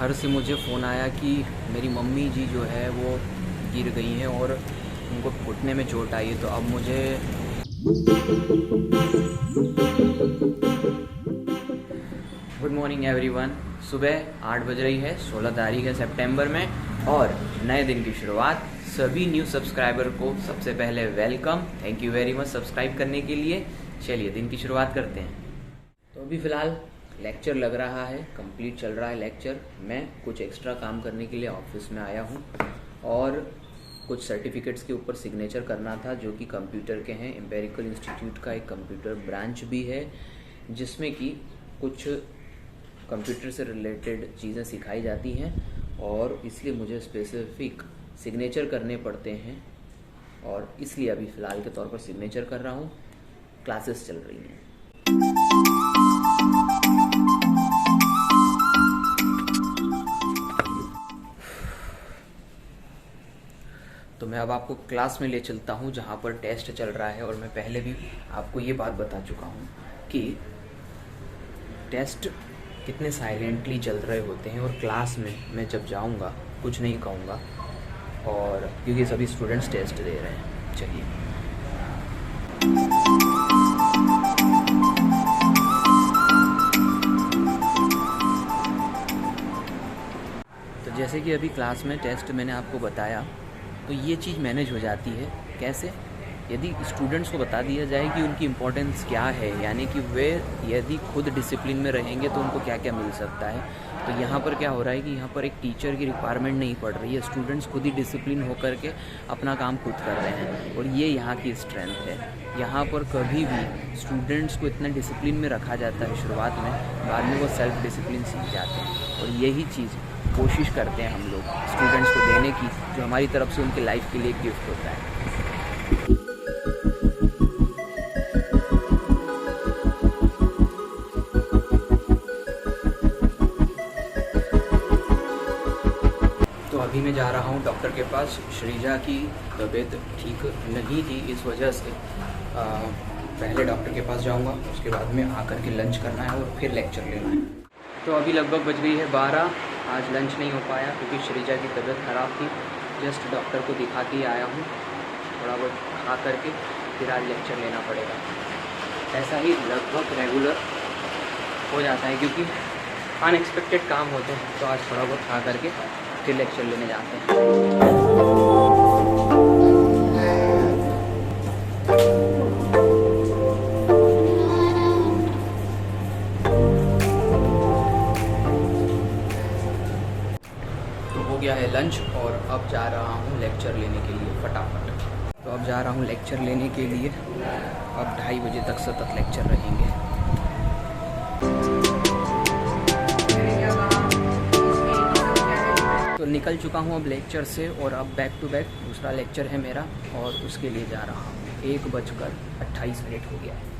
घर से मुझे फ़ोन आया कि मेरी मम्मी जी जो है वो गिर गई हैं और उनको घुटने में चोट आई है। तो अब मुझे गुड मॉर्निंग एवरीवन। सुबह 8 बज रही है, 16 तारीख है सितंबर में, और नए दिन की शुरुआत। सभी न्यू सब्सक्राइबर को सबसे पहले welcome, thank you very much subscribe करने के लिए। चलिए दिन की शुरुआत करते हैं। तो अभी फ़िलहाल लेक्चर लग रहा है, कंप्लीट चल रहा है लेक्चर। मैं कुछ एक्स्ट्रा काम करने के लिए ऑफिस में आया हूँ और कुछ सर्टिफिकेट्स के ऊपर सिग्नेचर करना था जो कि कंप्यूटर के हैं। एम्पेरिकल इंस्टीट्यूट का एक कंप्यूटर ब्रांच भी है जिसमें कि कुछ कंप्यूटर से रिलेटेड चीज़ें सिखाई जाती हैं और इसलिए मुझे स्पेसिफिक सिग्नेचर करने पड़ते हैं और इसलिए अभी फ़िलहाल के तौर पर सिग्नेचर कर रहा हूँ। क्लासेस चल रही हैं। तो मैं अब आपको क्लास में ले चलता हूँ जहाँ पर टेस्ट चल रहा है। और मैं पहले भी आपको ये बात बता चुका हूँ कि टेस्ट कितने साइलेंटली चल रहे होते हैं और क्लास में मैं जब जाऊँगा कुछ नहीं कहूँगा, और क्योंकि सभी स्टूडेंट्स टेस्ट दे रहे हैं। चलिए तो जैसे कि अभी क्लास में टेस्ट मैंने आपको बताया, तो ये चीज़ मैनेज हो जाती है कैसे? यदि स्टूडेंट्स को बता दिया जाए कि उनकी इम्पोर्टेंस क्या है, यानी कि वे यदि खुद डिसिप्लिन में रहेंगे तो उनको क्या क्या मिल सकता है। तो यहाँ पर क्या हो रहा है कि यहाँ पर एक टीचर की रिक्वायरमेंट नहीं पड़ रही है, स्टूडेंट्स खुद ही डिसिप्लिन होकर के अपना काम खुद कर रहे हैं और ये यहाँ की स्ट्रेंथ है। यहाँ पर कभी भी स्टूडेंट्स को इतना डिसिप्लिन में रखा जाता है शुरुआत में, बाद में वो सेल्फ डिसिप्लिन सीख जाते हैं। और यही चीज़ कोशिश करते हैं हम लोग स्टूडेंट्स को देने की, जो हमारी तरफ से उनकी लाइफ के लिए एक गिफ्ट होता है। तो अभी मैं जा रहा हूँ डॉक्टर के पास। श्रीजा की तबीयत ठीक नहीं थी, इस वजह से पहले डॉक्टर के पास जाऊँगा, उसके बाद में आकर के लंच करना है और फिर लेक्चर लेना है। तो अभी लगभग बज गई है 12। आज लंच नहीं हो पाया क्योंकि श्रीजा की तबीयत ख़राब थी। जस्ट डॉक्टर को दिखा के आया हूँ, थोड़ा बहुत खा करके फिर आज लेक्चर लेना पड़ेगा। ऐसा ही लगभग रेगुलर हो जाता है क्योंकि अनएक्सपेक्टेड काम होते हैं। तो आज थोड़ा बहुत खा करके फिर लेक्चर लेने जाते हैं। गया है लंच और अब जा रहा हूँ लेक्चर लेने के लिए फटाफट। तो अब जा रहा हूँ लेक्चर लेने के लिए। अब 2:30 बजे तक सतत लेक्चर रहेंगे। तो निकल चुका हूँ अब लेक्चर से और अब बैक टू बैक दूसरा लेक्चर है मेरा और उसके लिए जा रहा हूँ। 1:28 हो गया है।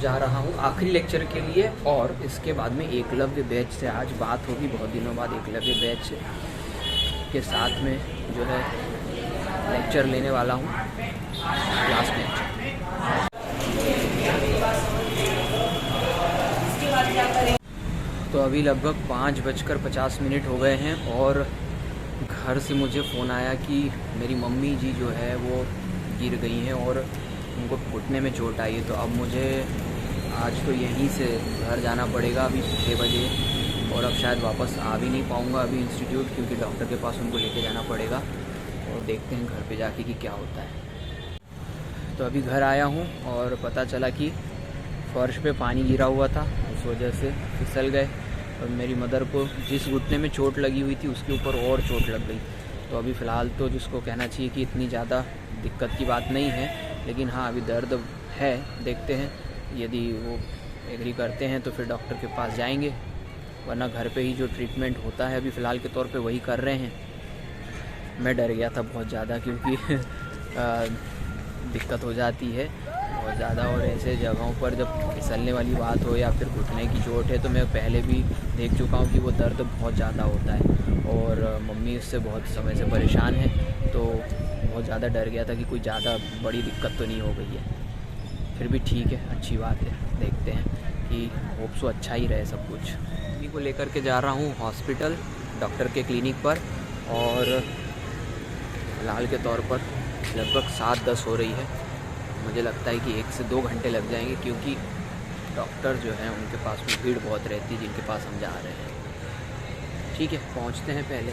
जा रहा हूँ आखिरी लेक्चर के लिए और इसके बाद में एकलव्य बैच से आज बात होगी। बहुत दिनों बाद एकलव्य बैच के साथ में जो है लेक्चर लेने वाला हूँ, क्लास लेक्चर। तो अभी लगभग 5:50 हो गए हैं और घर से मुझे फ़ोन आया कि मेरी मम्मी जी जो है वो गिर गई हैं और उनको घुटने में चोट आई है। तो अब मुझे आज तो यहीं से घर जाना पड़ेगा अभी 6 बजे, और अब शायद वापस आ भी नहीं पाऊँगा अभी इंस्टीट्यूट, क्योंकि डॉक्टर के पास उनको लेके जाना पड़ेगा। और देखते हैं घर पे जाके कि क्या होता है। तो अभी घर आया हूँ और पता चला कि फर्श पे पानी गिरा हुआ था, उस वजह से फिसल गए और मेरी मदर को जिस घुटने में चोट लगी हुई थी उसके ऊपर और चोट लग गई। तो अभी फ़िलहाल तो जिसको कहना चाहिए कि इतनी ज़्यादा दिक्कत की बात नहीं है, लेकिन हाँ अभी दर्द है। देखते हैं यदि वो एग्री करते हैं तो फिर डॉक्टर के पास जाएंगे, वरना घर पे ही जो ट्रीटमेंट होता है अभी फ़िलहाल के तौर पे वही कर रहे हैं। मैं डर गया था बहुत ज़्यादा क्योंकि दिक्कत हो जाती है बहुत ज़्यादा, और ऐसे जगहों पर जब फिसलने वाली बात हो या फिर घुटने की चोट है तो मैं पहले भी देख चुका हूँ कि वो दर्द बहुत ज़्यादा होता है और मम्मी इससे बहुत समय से परेशान है। तो बहुत ज़्यादा डर गया था कि कोई ज़्यादा बड़ी दिक्कत तो नहीं हो गई है। फिर भी ठीक है, अच्छी बात है। देखते हैं कि होप सो अच्छा ही रहे सब कुछ। मम्मी को लेकर के जा रहा हूँ हॉस्पिटल, डॉक्टर के क्लिनिक पर, और फिलहाल के तौर पर लगभग 7:10 हो रही है। मुझे लगता है कि 1 से 2 घंटे लग जाएंगे, क्योंकि डॉक्टर जो हैं उनके पास में भीड़ बहुत रहती है जिनके पास हम जा रहे हैं। ठीक है, पहुंचते हैं पहले।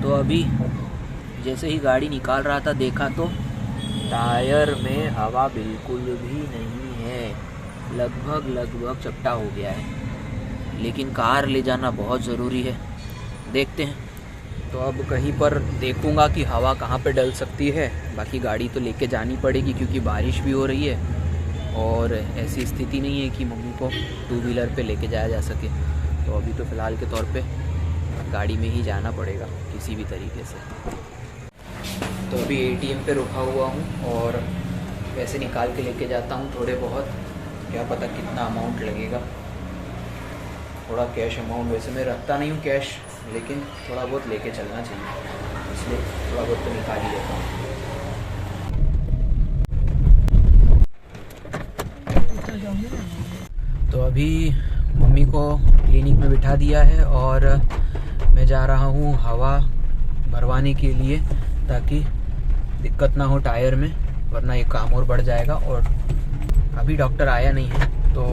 तो अभी जैसे ही गाड़ी निकाल रहा था देखा तो टायर में हवा बिल्कुल भी नहीं है, लगभग चपटा हो गया है। लेकिन कार ले जाना बहुत ज़रूरी है, देखते हैं। तो अब कहीं पर देखूंगा कि हवा कहाँ पे डल सकती है। बाकी गाड़ी तो लेके जानी पड़ेगी क्योंकि बारिश भी हो रही है और ऐसी स्थिति नहीं है कि मम्मी को 2 व्हीलर पे लेके जाया जा सके। तो अभी तो फ़िलहाल के तौर पे गाड़ी में ही जाना पड़ेगा किसी भी तरीके से। तो अभी ATM पे रुका हुआ हूँ और पैसे निकाल के लेके जाता हूँ थोड़े बहुत, क्या पता कितना अमाउंट लगेगा। थोड़ा कैश अमाउंट, वैसे मैं रखता नहीं हूँ कैश, लेकिन थोड़ा बहुत लेके चलना चाहिए, इसलिए थोड़ा बहुत तो निकाल ही लेता हूँ। तो अभी मम्मी को क्लिनिक में बिठा दिया है और मैं जा रहा हूँ हवा भरवाने के लिए, ताकि दिक्कत ना हो टायर में, वरना ये काम और बढ़ जाएगा। और अभी डॉक्टर आया नहीं है तो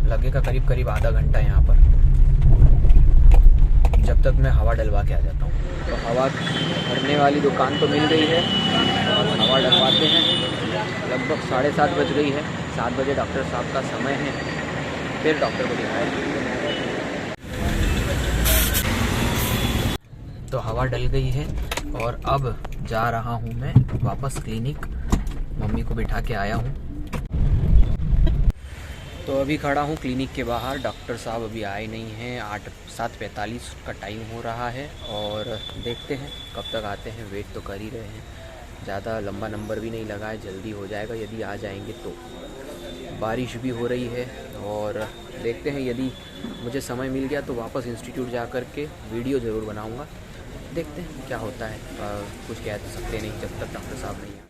लगेगा करीब आधा घंटा यहाँ पर, जब तक मैं हवा डलवा के आ जाता हूँ। तो हवा भरने वाली दुकान तो मिल गई है और हवा डलवाते हैं। लगभग 7:30 बज गई है, 7 बजे डॉक्टर साहब का समय है, फिर डॉक्टर को दिखाएंगे। तो हवा डल गई है और अब जा रहा हूँ मैं वापस क्लिनिक, मम्मी को बिठा के आया हूँ। तो अभी खड़ा हूँ क्लिनिक के बाहर, डॉक्टर साहब अभी आए नहीं हैं। 7:45 का टाइम हो रहा है और देखते हैं कब तक आते हैं। वेट तो कर ही रहे हैं, ज़्यादा लंबा नंबर भी नहीं लगा है, जल्दी हो जाएगा यदि आ जाएंगे तो। बारिश भी हो रही है और देखते हैं, यदि मुझे समय मिल गया तो वापस इंस्टीट्यूट जा कर के वीडियो ज़रूर बनाऊँगा। देखते हैं क्या होता है, कुछ कह तो सकते नहीं जब तक डॉक्टर साहब नहीं आए।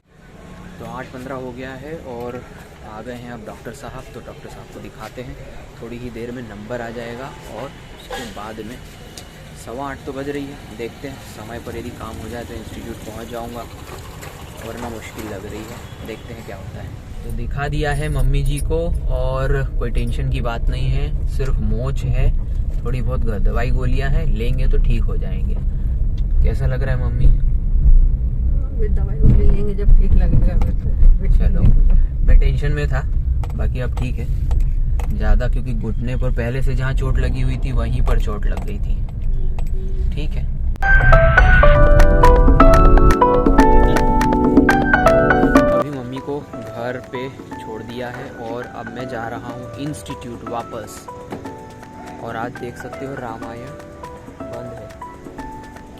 तो 8:15 हो गया है और आ गए हैं अब डॉक्टर साहब। तो डॉक्टर साहब को दिखाते हैं, थोड़ी ही देर में नंबर आ जाएगा और उसके बाद में 8:15 तो बज रही है। देखते हैं समय पर यदि काम हो जाए तो इंस्टीट्यूट पहुंच जाऊंगा, वरना मुश्किल लग रही है। देखते हैं क्या होता है। तो दिखा दिया है मम्मी जी को और कोई टेंशन की बात नहीं है, सिर्फ मोच है, थोड़ी बहुत दवाई गोलियां हैं, लेंगे तो ठीक हो जाएंगे। कैसा लग रहा है मम्मी? दवाई गोली लेंगे जब ठीक लगेगा। चलो, मैं टेंशन में था, बाकी अब ठीक है ज़्यादा, क्योंकि घुटने पर पहले से जहाँ चोट लगी हुई थी वहीं पर चोट लग गई थी। ठीक है। अभी मम्मी को घर पे छोड़ दिया है और अब मैं जा रहा हूँ इंस्टीट्यूट वापस। और आज देख सकते हो रामायण बंद है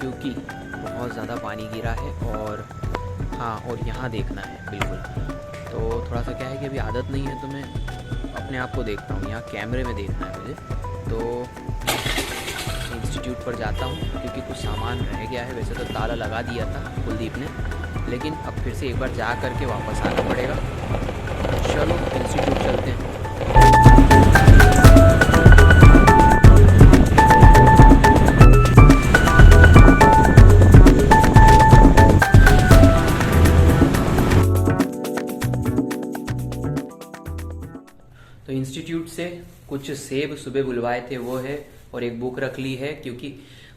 क्योंकि बहुत ज़्यादा पानी गिरा है। और हाँ, और यहाँ देखना है बिल्कुल। तो थोड़ा सा क्या है कि अभी आदत नहीं है तो मैं अपने आप को देखता हूँ, यहाँ कैमरे में देखना है मुझे। तो इंस्टीट्यूट पर जाता हूँ क्योंकि कुछ सामान रह गया है। वैसे तो ताला लगा दिया था कुलदीप ने, लेकिन अब फिर से एक बार जा कर के वापस आना पड़ेगा। चलो इंस्टीट्यूट चलते हैं। तो इंस्टीट्यूट से कुछ सेब सुबह बुलवाए थे वो है, और एक बुक रख ली है क्योंकि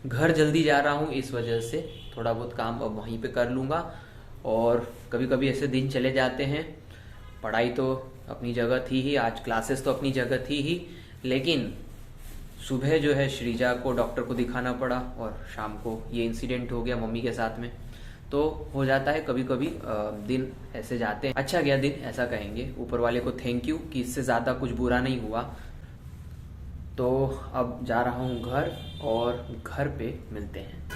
घर जल्दी जा रहा हूँ, इस वजह से थोड़ा बहुत काम अब वहीं पे कर लूँगा। और कभी कभी ऐसे दिन चले जाते हैं, पढ़ाई तो अपनी जगह थी ही, आज क्लासेस तो अपनी जगह थी ही, लेकिन सुबह जो है श्रीजा को डॉक्टर को दिखाना पड़ा और शाम को ये इंसिडेंट हो गया मम्मी के साथ में। तो हो जाता है कभी कभी, दिन ऐसे जाते हैं। अच्छा गया दिन, ऐसा कहेंगे। ऊपर वाले को थैंक यू कि इससे ज़्यादा कुछ बुरा नहीं हुआ। तो अब जा रहा हूँ घर और घर पे मिलते हैं।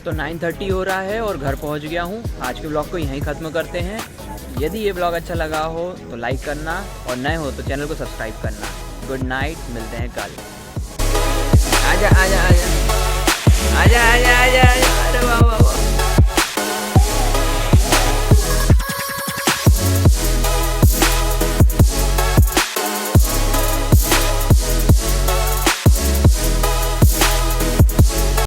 तो 9:30 हो रहा है और घर पहुँच गया हूँ। आज के ब्लॉग को यहीं ख़त्म करते हैं। यदि ये ब्लॉग अच्छा लगा हो तो लाइक करना और नए हो तो चैनल को सब्सक्राइब करना। गुड नाइट, मिलते हैं कल। आजा आजा आजा आजा आजा।